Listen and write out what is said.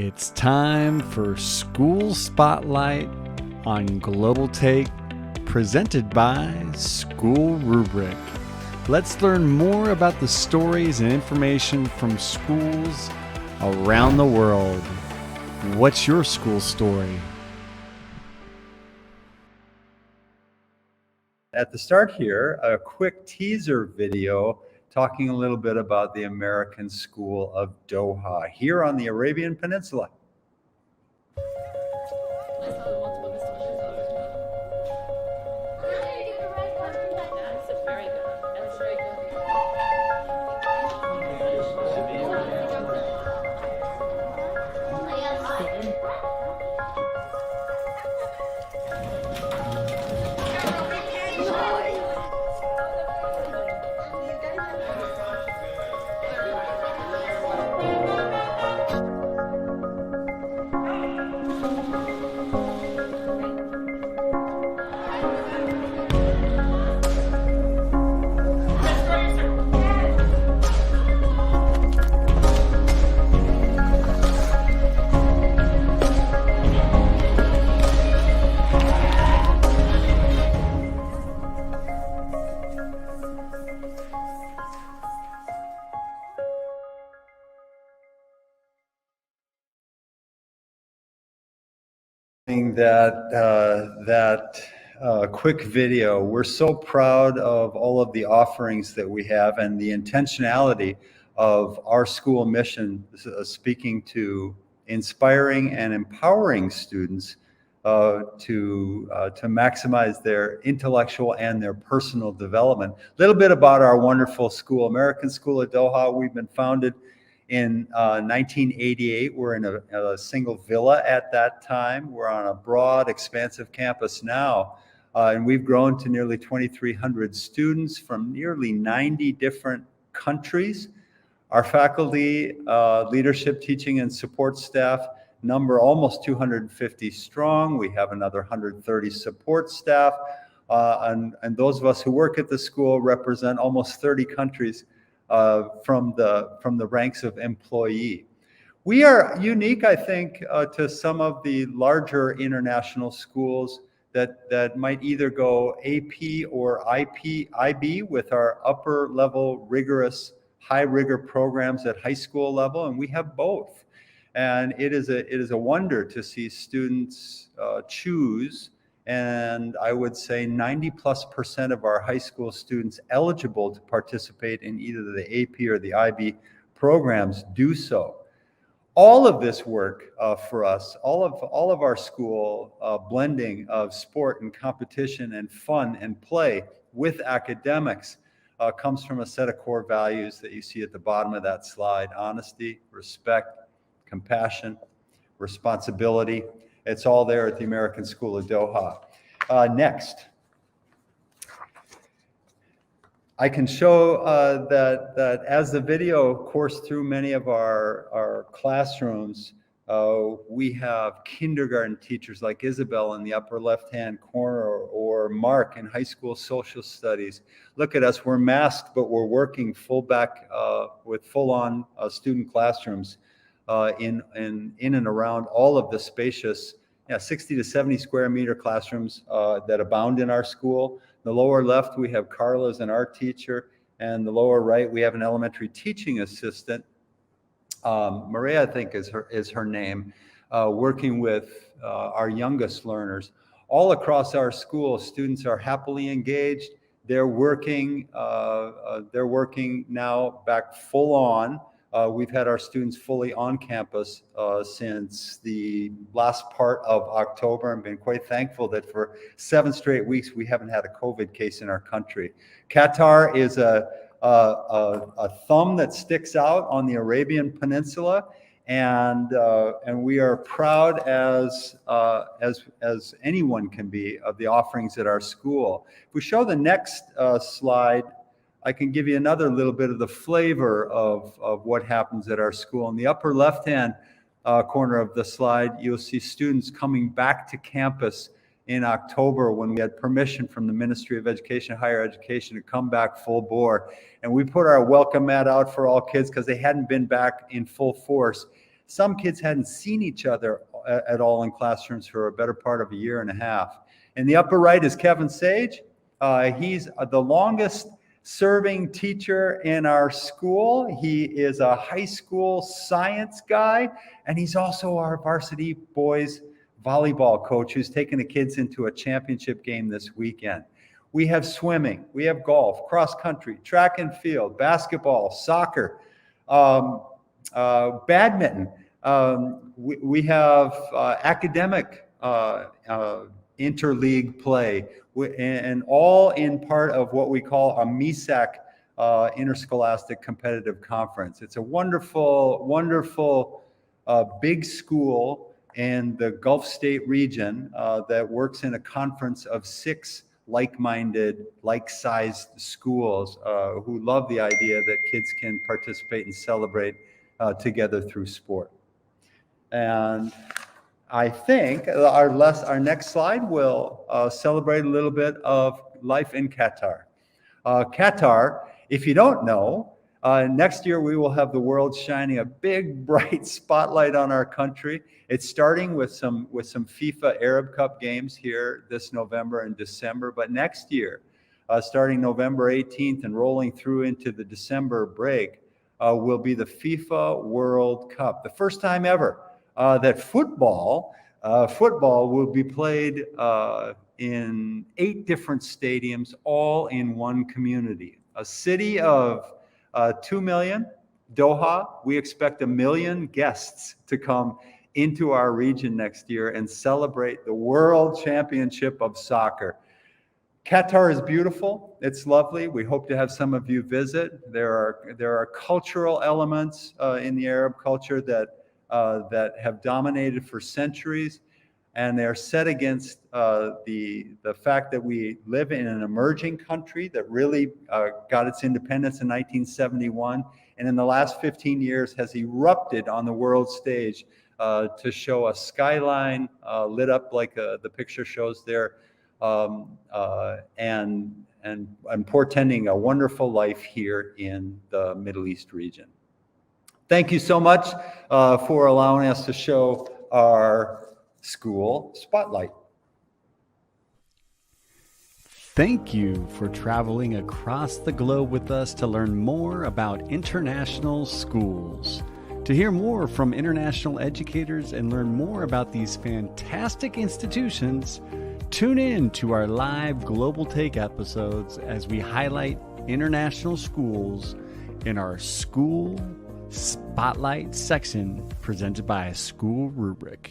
It's time for School Spotlight on Global Take, presented by SchoolRubric. Let's learn more about the stories and information from schools around the world. What's your school story? At the start here, a quick teaser video talking a little bit about the American School of Doha here on the Arabian Peninsula. That quick video. We're so proud of all of the offerings that we have and the intentionality of our school mission, speaking to inspiring and empowering students to maximize their intellectual and their personal development. A little bit about our wonderful school, American School of Doha. We've been founded in 1988. We're in a single villa at that time. We're on a broad, expansive campus now, and we've grown to nearly 2,300 students from nearly 90 different countries. Our faculty, leadership, teaching, and support staff number almost 250 strong. We have another 130 support staff, and those of us who work at the school represent almost 30 countries from the ranks of employee. We are unique, I think, to some of the larger international schools that might either go AP or IB with our upper level rigorous, high rigor programs at high school level, and we have both. And it is a wonder to see students choose. And I would say 90+% of our high school students eligible to participate in either the AP or the IB programs do so. All of this work for us, all of our school blending of sport and competition and fun and play with academics comes from a set of core values that you see at the bottom of that slide: honesty, respect, compassion, responsibility. It's all there at the American School of Doha. Next, I can show that as the video coursed through many of our classrooms, we have kindergarten teachers like Isabel in the upper left-hand corner, or Mark in high school social studies. Look at us, we're masked, but we're working with full-on student classrooms in and around all of the spacious 60 to 70 square meter classrooms that abound in our school. The lower left, we have Carla as an art teacher, and the lower right, we have an elementary teaching assistant. Maria, I think is her name, working with our youngest learners. All across our school, students are happily engaged. They're working now back full on. We've had our students fully on campus since the last part of October, and been quite thankful that for 7 straight weeks we haven't had a COVID case in our country. Qatar is a thumb that sticks out on the Arabian Peninsula, and we are proud as anyone can be of the offerings at our school. If we show the next slide, I can give you another little bit of the flavor of what happens at our school. In the upper left-hand corner of the slide, you'll see students coming back to campus in October when we had permission from the Ministry of Education, Higher Education to come back full bore. And we put our welcome mat out for all kids because they hadn't been back in full force Some kids hadn't seen each other at all in classrooms for a better part of a year and a half. In the upper right is Kevin Sage. He's the longest serving teacher in our school. He is a high school science guy, and he's also our varsity boys volleyball coach who's taking the kids into a championship game this weekend. We have swimming, we have golf, cross country, track and field, basketball, soccer, badminton. We have academic interleague play, and all in part of what we call a MESAC interscholastic competitive conference. It's a wonderful, wonderful big school in the Gulf State region that works in a conference of 6 like-minded, like-sized schools who love the idea that kids can participate and celebrate together through sport. And I think our next slide will celebrate a little bit of life in Qatar. Qatar, if you don't know, next year we will have the world shining a big, bright spotlight on our country. It's starting with some FIFA Arab Cup games here this November and December, but next year, starting November 18th and rolling through into the December break, will be the FIFA World Cup. The first time ever that football will be played in 8 different stadiums, all in one community. A city of 2 million, Doha. We expect 1 million guests to come into our region next year and celebrate the World Championship of Soccer. Qatar is beautiful. It's lovely. We hope to have some of you visit. There are cultural elements in the Arab culture that have dominated for centuries, and they're set against the fact that we live in an emerging country that really got its independence in 1971, and in the last 15 years has erupted on the world stage to show a skyline lit up like the picture shows there, and portending a wonderful life here in the Middle East region. Thank you so much for allowing us to show our school spotlight. Thank you for traveling across the globe with us to learn more about international schools. To hear more from international educators and learn more about these fantastic institutions, tune in to our live Global Take episodes as we highlight international schools in our School Spotlight section presented by SchoolRubric.